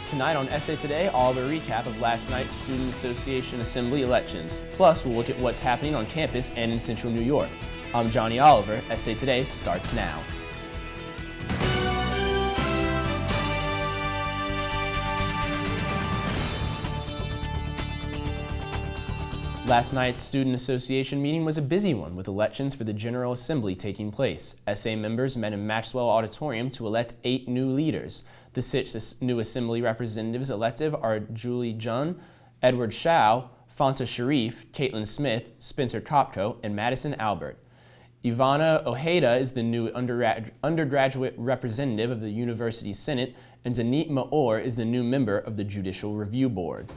Tonight on SA Today, all of a recap of last night's Student Association Assembly elections. Plus, we'll look at what's happening on campus and in Central New York. I'm Johnny Oliver. SA Today starts now. Last night's Student Association meeting was a busy one, with elections for the General Assembly taking place. SA members met in Maxwell Auditorium to elect 8 new leaders. The 6 new Assembly representatives elected are Julie Jun, Edward Shao, Fanta Sharif, Caitlin Smith, Spencer Kopko, and Madison Albert. Ivana Ojeda is the new undergraduate representative of the University Senate, and Danit Maor is the new member of the Judicial Review Board.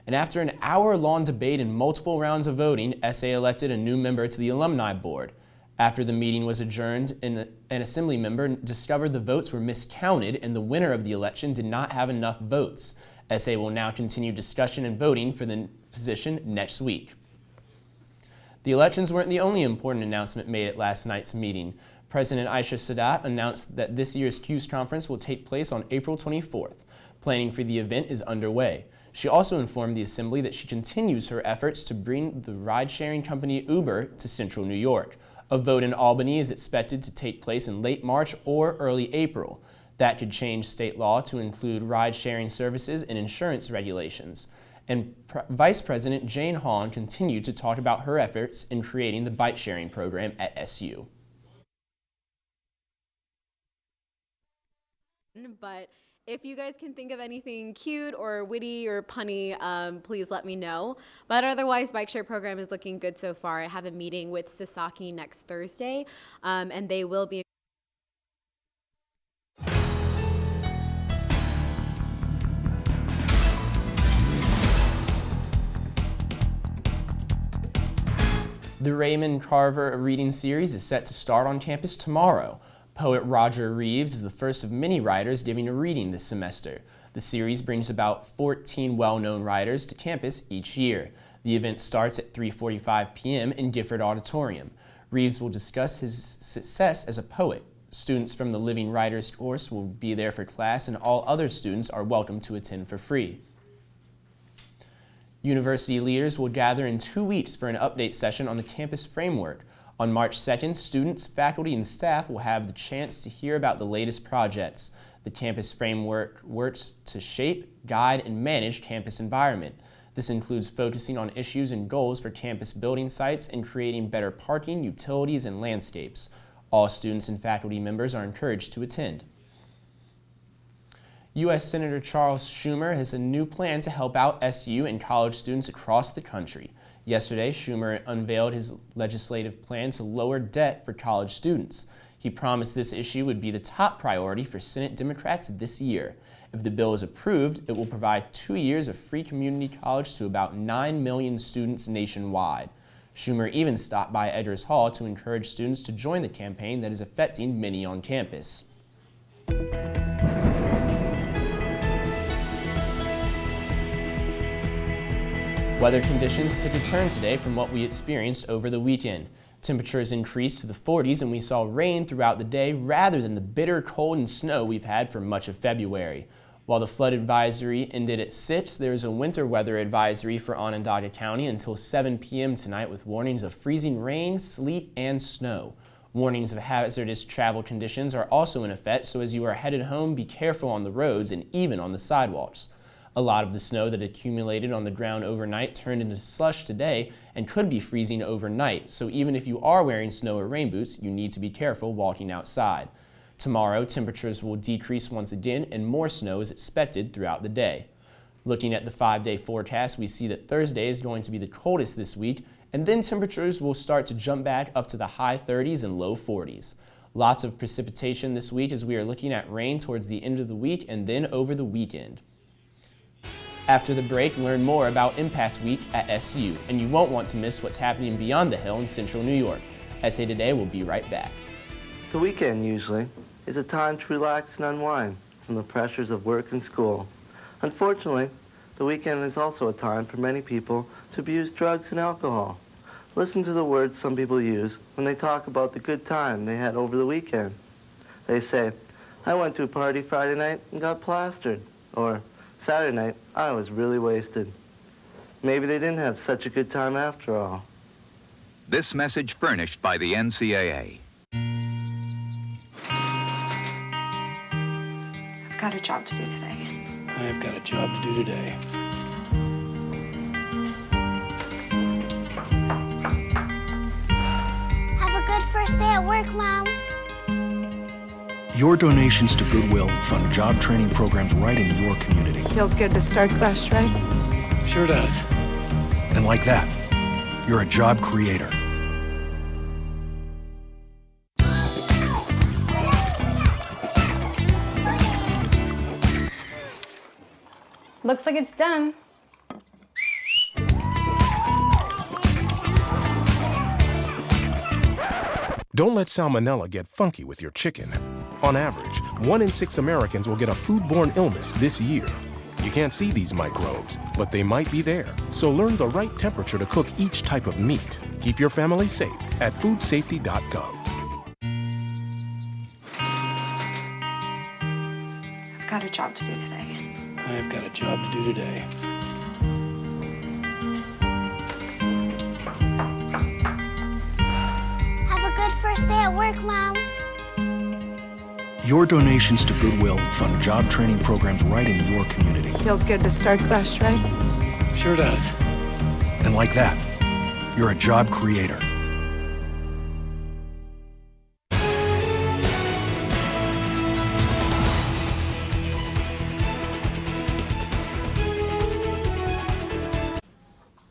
And after an hour-long debate and multiple rounds of voting, SA elected a new member to the Alumni Board. After the meeting was adjourned, an Assembly member discovered the votes were miscounted and the winner of the election did not have enough votes. SA will now continue discussion and voting for the position next week. The elections weren't the only important announcement made at last night's meeting. President Aisha Sadat announced that this year's CUES conference will take place on April 24th. Planning for the event is underway. She also informed the Assembly that she continues her efforts to bring the ride-sharing company Uber to Central New York. A vote in Albany is expected to take place in late March or early April. That could change state law to include ride-sharing services and insurance regulations. And Vice President Jane Hahn continued to talk about her efforts in creating the bike-sharing program at SU. But if you guys can think of anything cute or witty or punny, please let me know. But otherwise, bike share program is looking good so far. I have a meeting with Sasaki next Thursday, and they will be. The Raymond Carver reading series is set to start on campus tomorrow. Poet Roger Reeves is the first of many writers giving a reading this semester. The series brings about 14 well-known writers to campus each year. The event starts at 3:45 p.m. in Gifford Auditorium. Reeves will discuss his success as a poet. Students from the Living Writers course will be there for class, and all other students are welcome to attend for free. University leaders will gather in 2 weeks for an update session on the campus framework. On March 2nd, students, faculty, and staff will have the chance to hear about the latest projects. The campus framework works to shape, guide, and manage campus environment. This includes focusing on issues and goals for campus building sites and creating better parking, utilities, and landscapes. All students and faculty members are encouraged to attend. U.S. Senator Charles Schumer has a new plan to help out SU and college students across the country. Yesterday, Schumer unveiled his legislative plan to lower debt for college students. He promised this issue would be the top priority for Senate Democrats this year. If the bill is approved, it will provide 2 years of free community college to about 9 million students nationwide. Schumer even stopped by Edgar's Hall to encourage students to join the campaign that is affecting many on campus. Weather conditions took a turn today from what we experienced over the weekend. Temperatures increased to the 40s and we saw rain throughout the day rather than the bitter cold and snow we've had for much of February. While the flood advisory ended at 6, there is a winter weather advisory for Onondaga County until 7 p.m. tonight with warnings of freezing rain, sleet, and snow. Warnings of hazardous travel conditions are also in effect, so as you are headed home, be careful on the roads and even on the sidewalks. A lot of the snow that accumulated on the ground overnight turned into slush today and could be freezing overnight, so even if you are wearing snow or rain boots, you need to be careful walking outside. Tomorrow, temperatures will decrease once again and more snow is expected throughout the day. Looking at the 5-day forecast, we see that Thursday is going to be the coldest this week, and then temperatures will start to jump back up to the high 30s and low 40s. Lots of precipitation this week as we are looking at rain towards the end of the week and then over the weekend. After the break, learn more about Impact Week at SU, and you won't want to miss what's happening beyond the hill in Central New York. SA Today will be right back. The weekend, usually, is a time to relax and unwind from the pressures of work and school. Unfortunately, the weekend is also a time for many people to abuse drugs and alcohol. Listen to the words some people use when they talk about the good time they had over the weekend. They say, "I went to a party Friday night and got plastered," or Saturday night, I was really wasted. Maybe they didn't have such a good time after all. This message furnished by the NCAA. I've got a job to do today. I've got a job to do today. Have a good first day at work, Mom. Your donations to Goodwill fund job training programs right in your community. Feels good to start fresh, right? Sure does. And like that, you're a job creator. Looks like it's done. Don't let salmonella get funky with your chicken. On average, 1 in 6 Americans will get a foodborne illness this year. You can't see these microbes, but they might be there. So learn the right temperature to cook each type of meat. Keep your family safe at foodsafety.gov. I've got a job to do today. I've got a job to do today. Have a good first day at work, Mom. Your donations to Goodwill fund job training programs right in your community. Feels good to start fresh, right? Sure does. And like that, you're a job creator.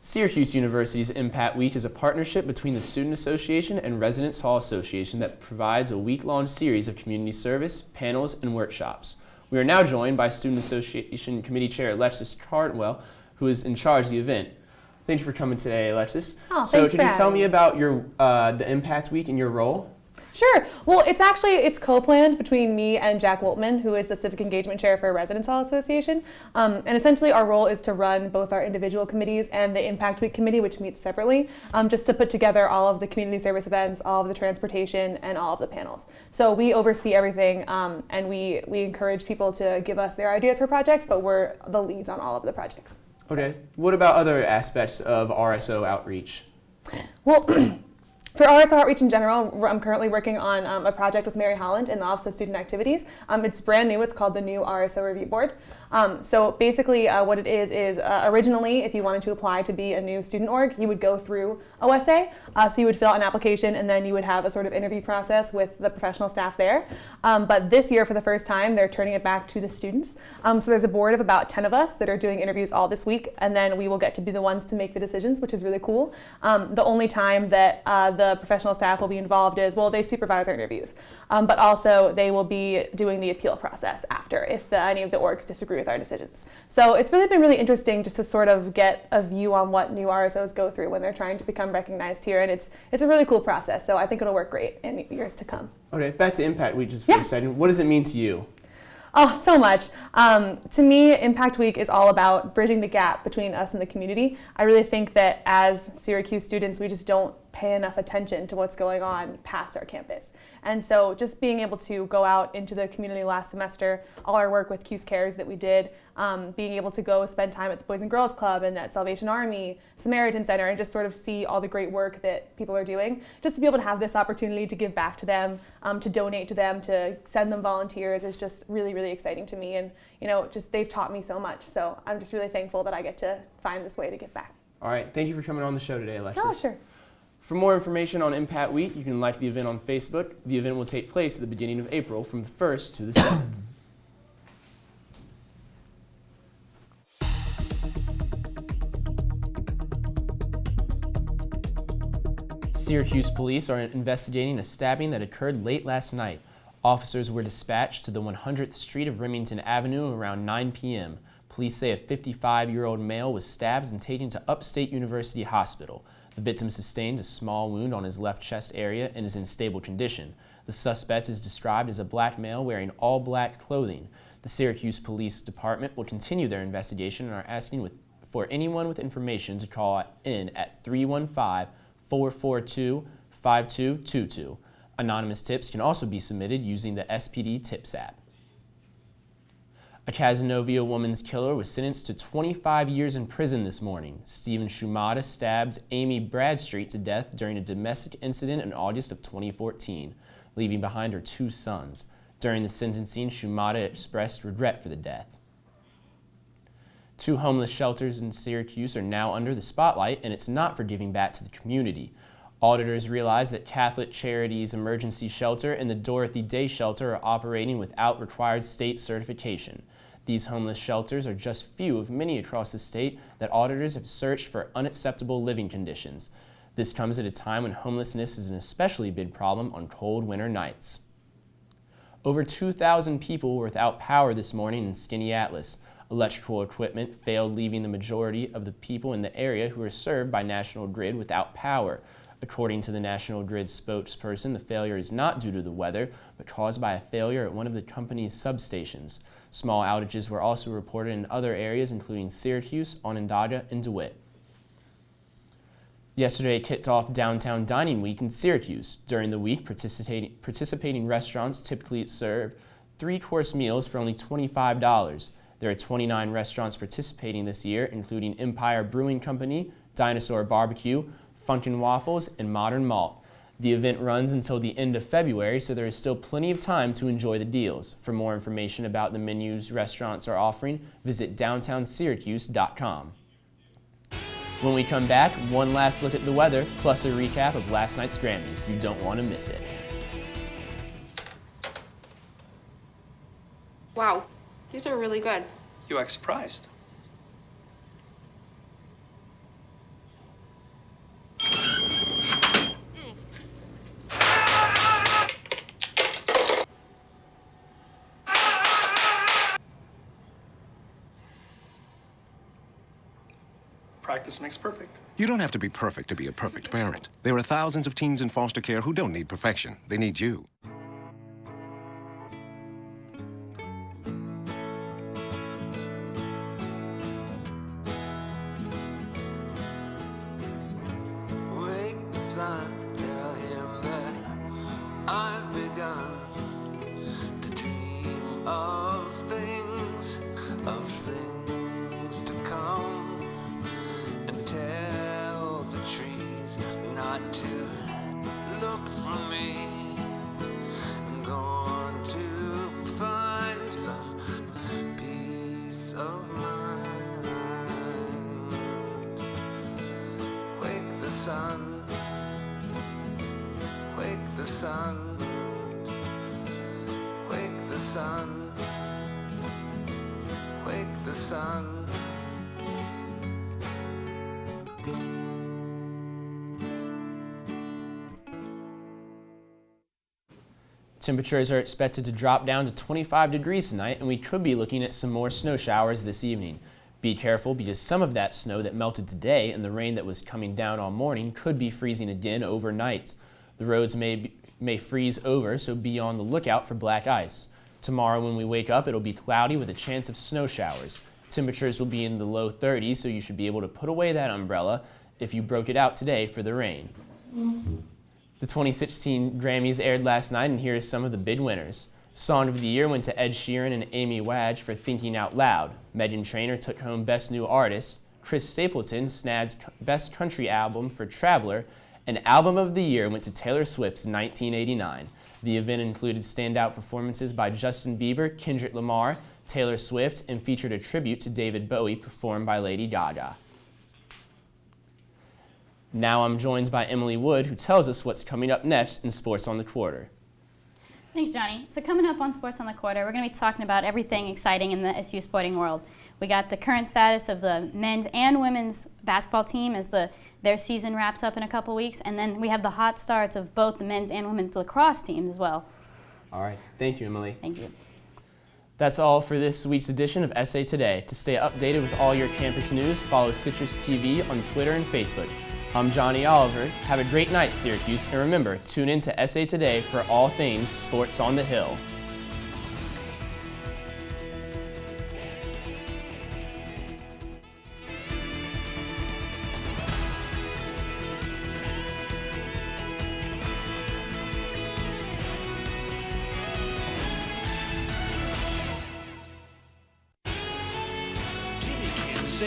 Syracuse University's Impact Week is a partnership between the Student Association and Residence Hall Association that provides a week-long series of community service, panels, and workshops. We are now joined by Student Association Committee Chair Alexis Cardwell, who is in charge of the event. Thank you for coming today, Alexis. Oh, so thanks can you for tell having me me. about your the Impact Week and your role? Sure. Well, it's co-planned between me and Jack Woltman, who is the Civic Engagement Chair for Residence Hall Association. And essentially our role is to run both our individual committees and the Impact Week committee, which meets separately, just to put together all of the community service events, all of the transportation, and all of the panels. So we oversee everything, and we encourage people to give us their ideas for projects, but we're the leads on all of the projects. Okay. What about other aspects of RSO outreach? Well, for RSO Outreach in general, I'm currently working on a project with Mary Holland in the Office of Student Activities. It's brand new. It's called the new RSO Review Board. So basically what it is originally, if you wanted to apply to be a new student org, you would go through OSA. So you would fill out an application, and then you would have a sort of interview process with the professional staff there. But this year, for the first time, they're turning it back to the students. So there's a board of about 10 of us that are doing interviews all this week, and then we will get to be the ones to make the decisions, which is really cool. The only time that the professional staff will be involved is, well, they supervise our interviews, but also they will be doing the appeal process after if any of the orgs disagree with our decisions. So it's really been really interesting just to sort of get a view on what new RSOs go through when they're trying to become recognized here, and it's a really cool process. So I think it'll work great in years to come. Okay, back to Impact Week just for a second. What does it mean to you? Oh, so much. To me, Impact Week is all about bridging the gap between us and the community. I really think that as Syracuse students, we just don't pay enough attention to what's going on past our campus. And so just being able to go out into the community last semester, all our work with CUSE Cares that we did, being able to go spend time at the Boys and Girls Club and at Salvation Army, Samaritan Center, and just sort of see all the great work that people are doing, just to be able to have this opportunity to give back to them, to donate to them, to send them volunteers is just really, really exciting to me. And, just they've taught me so much. So I'm just really thankful that I get to find this way to give back. All right, thank you for coming on the show today, Alexis. Oh, sure. For more information on Impact Week, you can like the event on Facebook. The event will take place at the beginning of April from the 1st to the 7th. Syracuse police are investigating a stabbing that occurred late last night. Officers were dispatched to the 100th Street of Remington Avenue around 9 p.m. Police say a 55-year-old male was stabbed and taken to Upstate University Hospital. The victim sustained a small wound on his left chest area and is in stable condition. The suspect is described as a black male wearing all black clothing. The Syracuse Police Department will continue their investigation and are asking for anyone with information to call in at 315-442-5222. Anonymous tips can also be submitted using the SPD Tips app. A Cazenovia woman's killer was sentenced to 25 years in prison this morning. Stephen Shumata stabbed Amy Bradstreet to death during a domestic incident in August of 2014, leaving behind her 2 sons. During the sentencing, Shumata expressed regret for the death. 2 homeless shelters in Syracuse are now under the spotlight, and it's not for giving back to the community. Auditors realize that Catholic Charities Emergency Shelter and the Dorothy Day Shelter are operating without required state certification. These homeless shelters are just few of many across the state that auditors have searched for unacceptable living conditions. This comes at a time when homelessness is an especially big problem on cold winter nights. Over 2,000 people were without power this morning in Skaneateles. Electrical equipment failed, leaving the majority of the people in the area who are served by National Grid without power. According to the National Grid spokesperson, the failure is not due to the weather, but caused by a failure at one of the company's substations. Small outages were also reported in other areas, including Syracuse, Onondaga, and DeWitt. Yesterday kicked off Downtown Dining Week in Syracuse. During the week, participating restaurants typically serve 3-course meals for only $25. There are 29 restaurants participating this year, including Empire Brewing Company, Dinosaur Barbecue, Funkin' Waffles, and Modern Malt. The event runs until the end of February, so there is still plenty of time to enjoy the deals. For more information about the menus restaurants are offering, visit downtownsyracuse.com. When we come back, one last look at the weather, plus a recap of last night's Grammys. You don't want to miss it. Wow, these are really good. You act surprised. Practice makes perfect. You don't have to be perfect to be a perfect parent. There are thousands of teens in foster care who don't need perfection. They need you. Wake the sun, tell him that I've begun to dream of things to come. Tell the trees not to look for me. I'm going to find some peace of mind. Wake the sun, wake the sun, wake the sun, wake the sun. Temperatures are expected to drop down to 25 degrees tonight, and we could be looking at some more snow showers this evening. Be careful, because some of that snow that melted today and the rain that was coming down all morning could be freezing again overnight. The roads may freeze over, so be on the lookout for black ice. Tomorrow when we wake up, it'll be cloudy with a chance of snow showers. Temperatures will be in the low 30s, so you should be able to put away that umbrella if you broke it out today for the rain. The 2016 Grammys aired last night, and here are some of the big winners. Song of the Year went to Ed Sheeran and Amy Wadge for Thinking Out Loud. Meghan Trainor took home Best New Artist. Chris Stapleton snagged Best Country Album for Traveler. And Album of the Year went to Taylor Swift's 1989. The event included standout performances by Justin Bieber, Kendrick Lamar, Taylor Swift, and featured a tribute to David Bowie performed by Lady Gaga. Now I'm joined by Emily Wood, who tells us what's coming up next in Sports on the Quarter. Thanks, Johnny. So coming up on Sports on the Quarter, we're going to be talking about everything exciting in the SU sporting world. We got the current status of the men's and women's basketball team as their season wraps up in a couple weeks, and then we have the hot starts of both the men's and women's lacrosse teams as well. All right. Thank you, Emily. Thank you. That's all for this week's edition of SA Today. To stay updated with all your campus news, follow CitrusTV on Twitter and Facebook. I'm Johnny Oliver. Have a great night, Syracuse, and remember, tune in to SA Today for all things Sports on the Hill.